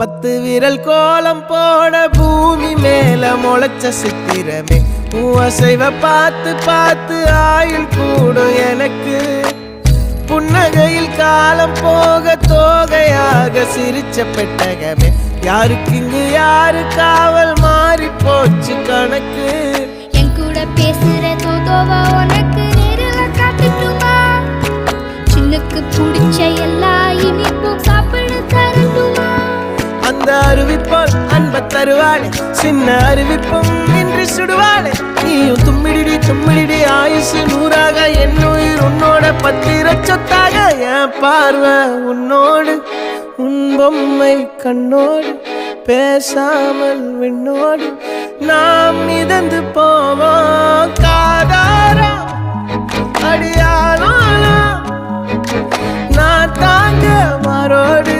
10 விரல் கோலம் போட பூமி மேல முளைச்ச சித்திரமே அசைவ பார்த்து பார்த்து ஆயுள் கூடும் எனக்கு புன்னகையில் காலம் போக தோகையாக சிரிச்ச பெட்டகமே யாருக்கு இங்கு யாரு காவல் மாறி போச்சு கணக்கு என் கூட பேசுற தோதோவா உனக்கு நேரில் காட்டுட்டுமா சின்னுக்கு பிடிச்ச எல்லா இனிப்பும் சாப்பிட தரட்டுமா அந்த அறிவிப்பால் அன்ப தருவாளே சின்ன அறிவிப்பும் இன்றி சுடுவாளே நீயும் தும்மிடி தும்மிடி ஆயுசு 100ஆக என் உயிர் உன்னோட 10 சொத்தாக என் பார்வை உன்னோடு உன் பொம்மை கண்ணோடு பேசாமல் விண்ணோடு நாம் மிதந்து போவோம் காதாரா அடியாளோ நான் தாங்க மாறோடு